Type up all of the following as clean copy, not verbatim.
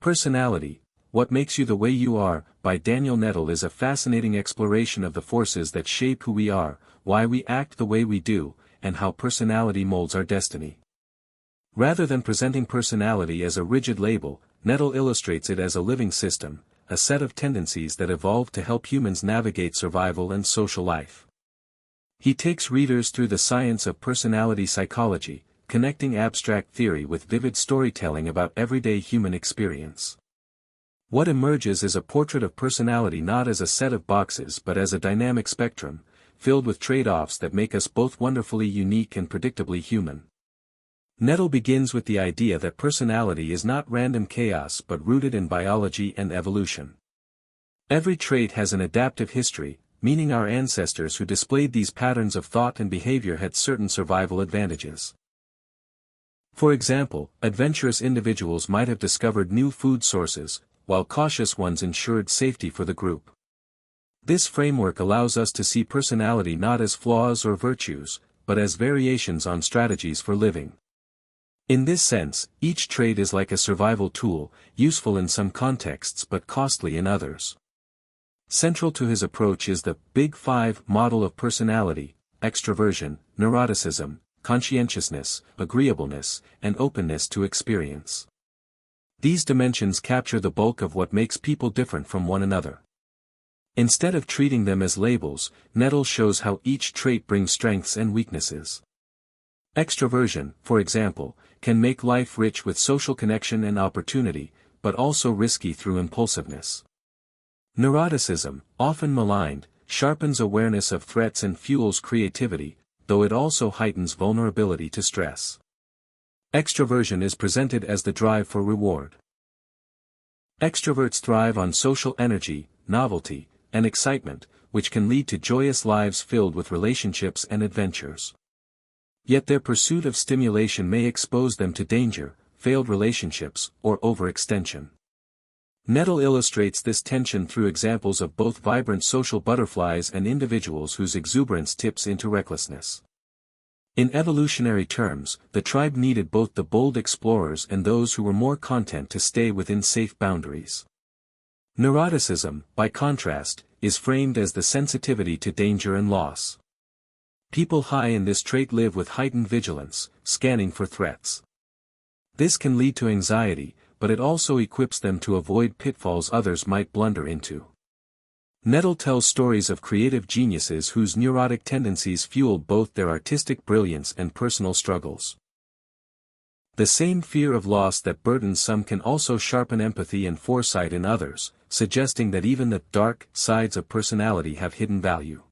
Personality, What Makes You the Way You Are, by Daniel Nettle is a fascinating exploration of the forces that shape who we are, why we act the way we do, and how personality molds our destiny. Rather than presenting personality as a rigid label, Nettle illustrates it as a living system, a set of tendencies that evolved to help humans navigate survival and social life. He takes readers through the science of personality psychology, connecting abstract theory with vivid storytelling about everyday human experience. What emerges is a portrait of personality not as a set of boxes but as a dynamic spectrum, filled with trade-offs that make us both wonderfully unique and predictably human. Nettle begins with the idea that personality is not random chaos but rooted in biology and evolution. Every trait has an adaptive history, meaning our ancestors who displayed these patterns of thought and behavior had certain survival advantages. For example, adventurous individuals might have discovered new food sources, while cautious ones ensured safety for the group. This framework allows us to see personality not as flaws or virtues, but as variations on strategies for living. In this sense, each trait is like a survival tool, useful in some contexts but costly in others. Central to his approach is the Big Five model of personality: extroversion, neuroticism, conscientiousness, agreeableness, and openness to experience. These dimensions capture the bulk of what makes people different from one another. Instead of treating them as labels, Nettle shows how each trait brings strengths and weaknesses. Extroversion, for example, can make life rich with social connection and opportunity, but also risky through impulsiveness. Neuroticism, often maligned, sharpens awareness of threats and fuels creativity, though it also heightens vulnerability to stress. Extroversion is presented as the drive for reward. Extroverts thrive on social energy, novelty, and excitement, which can lead to joyous lives filled with relationships and adventures. Yet their pursuit of stimulation may expose them to danger, failed relationships, or overextension. Nettle illustrates this tension through examples of both vibrant social butterflies and individuals whose exuberance tips into recklessness. In evolutionary terms, the tribe needed both the bold explorers and those who were more content to stay within safe boundaries. Neuroticism, by contrast, is framed as the sensitivity to danger and loss. People high in this trait live with heightened vigilance, scanning for threats. This can lead to anxiety, but it also equips them to avoid pitfalls others might blunder into. Nettle tells stories of creative geniuses whose neurotic tendencies fueled both their artistic brilliance and personal struggles. The same fear of loss that burdens some can also sharpen empathy and foresight in others, suggesting that even the dark sides of personality have hidden value.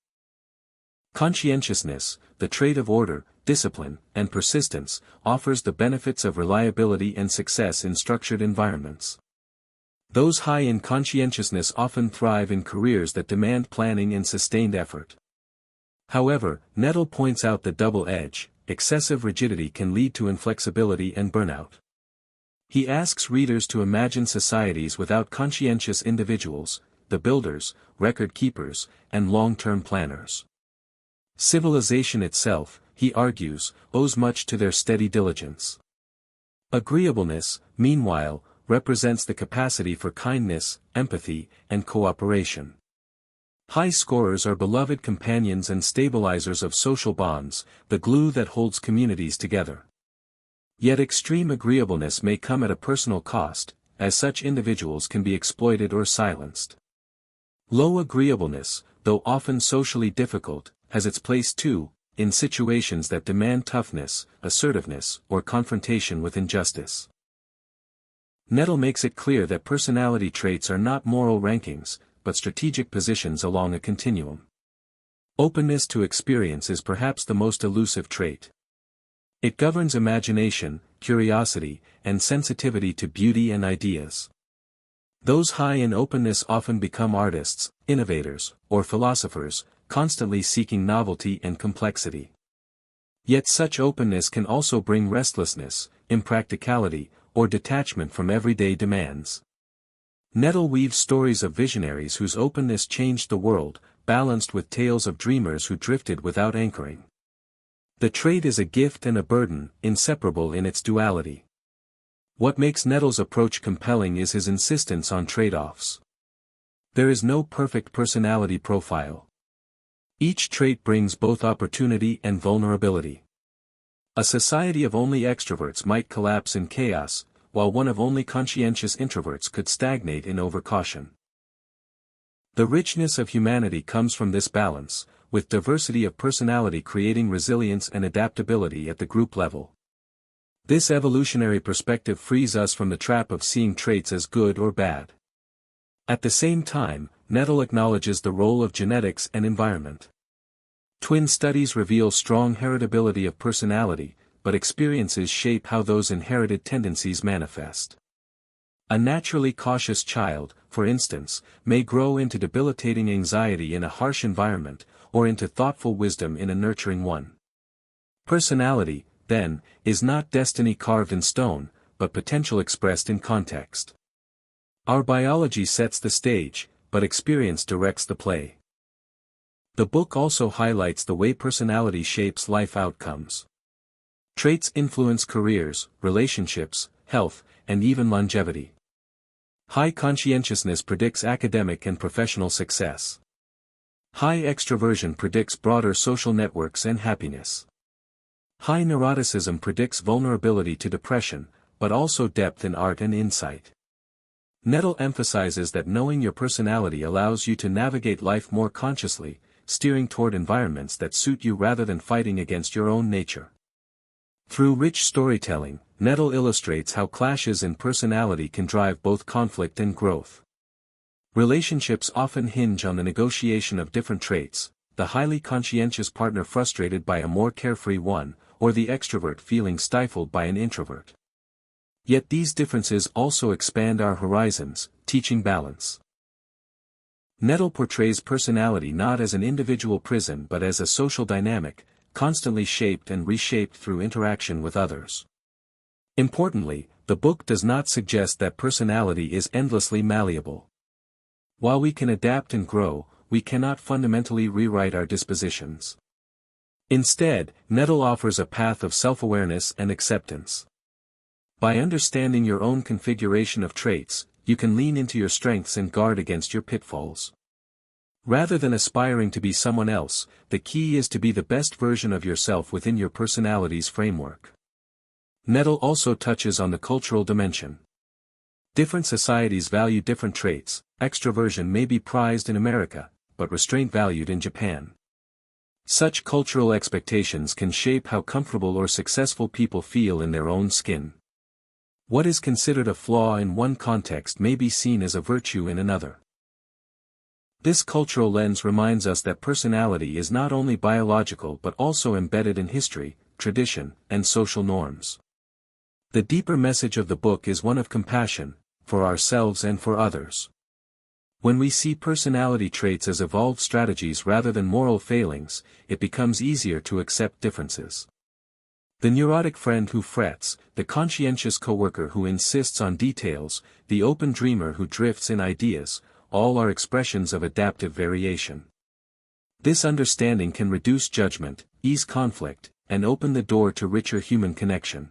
Conscientiousness, the trait of order, discipline, and persistence, offers the benefits of reliability and success in structured environments. Those high in conscientiousness often thrive in careers that demand planning and sustained effort. However, Nettle points out the double edge: excessive rigidity can lead to inflexibility and burnout. He asks readers to imagine societies without conscientious individuals, the builders, record keepers, and long-term planners. Civilization itself, he argues, owes much to their steady diligence. Agreeableness, meanwhile, represents the capacity for kindness, empathy, and cooperation. High scorers are beloved companions and stabilizers of social bonds, the glue that holds communities together. Yet extreme agreeableness may come at a personal cost, as such individuals can be exploited or silenced. Low agreeableness, though often socially difficult, has its place too, in situations that demand toughness, assertiveness, or confrontation with injustice. Nettle makes it clear that personality traits are not moral rankings, but strategic positions along a continuum. Openness to experience is perhaps the most elusive trait. It governs imagination, curiosity, and sensitivity to beauty and ideas. Those high in openness often become artists, innovators, or philosophers, constantly seeking novelty and complexity. Yet such openness can also bring restlessness, impracticality, or detachment from everyday demands. Nettle weaves stories of visionaries whose openness changed the world, balanced with tales of dreamers who drifted without anchoring. The trait is a gift and a burden, inseparable in its duality. What makes Nettle's approach compelling is his insistence on trade-offs. There is no perfect personality profile. Each trait brings both opportunity and vulnerability. A society of only extroverts might collapse in chaos, while one of only conscientious introverts could stagnate in overcaution. The richness of humanity comes from this balance, with diversity of personality creating resilience and adaptability at the group level. This evolutionary perspective frees us from the trap of seeing traits as good or bad. At the same time, Nettle acknowledges the role of genetics and environment. Twin studies reveal strong heritability of personality, but experiences shape how those inherited tendencies manifest. A naturally cautious child, for instance, may grow into debilitating anxiety in a harsh environment, or into thoughtful wisdom in a nurturing one. Personality, then, is not destiny carved in stone, but potential expressed in context. Our biology sets the stage, but experience directs the play. The book also highlights the way personality shapes life outcomes. Traits influence careers, relationships, health, and even longevity. High conscientiousness predicts academic and professional success. High extroversion predicts broader social networks and happiness. High neuroticism predicts vulnerability to depression, but also depth in art and insight. Nettle emphasizes that knowing your personality allows you to navigate life more consciously, steering toward environments that suit you rather than fighting against your own nature. Through rich storytelling, Nettle illustrates how clashes in personality can drive both conflict and growth. Relationships often hinge on the negotiation of different traits, the highly conscientious partner frustrated by a more carefree one, or the extrovert feeling stifled by an introvert. Yet these differences also expand our horizons, teaching balance. Nettle portrays personality not as an individual prison but as a social dynamic, constantly shaped and reshaped through interaction with others. Importantly, the book does not suggest that personality is endlessly malleable. While we can adapt and grow, we cannot fundamentally rewrite our dispositions. Instead, Nettle offers a path of self-awareness and acceptance. By understanding your own configuration of traits, you can lean into your strengths and guard against your pitfalls. Rather than aspiring to be someone else, the key is to be the best version of yourself within your personality's framework. Nettle also touches on the cultural dimension. Different societies value different traits. Extroversion may be prized in America, but restraint valued in Japan. Such cultural expectations can shape how comfortable or successful people feel in their own skin. What is considered a flaw in one context may be seen as a virtue in another. This cultural lens reminds us that personality is not only biological but also embedded in history, tradition, and social norms. The deeper message of the book is one of compassion, for ourselves and for others. When we see personality traits as evolved strategies rather than moral failings, it becomes easier to accept differences. The neurotic friend who frets, the conscientious coworker who insists on details, the open dreamer who drifts in ideas, all are expressions of adaptive variation. This understanding can reduce judgment, ease conflict, and open the door to richer human connection.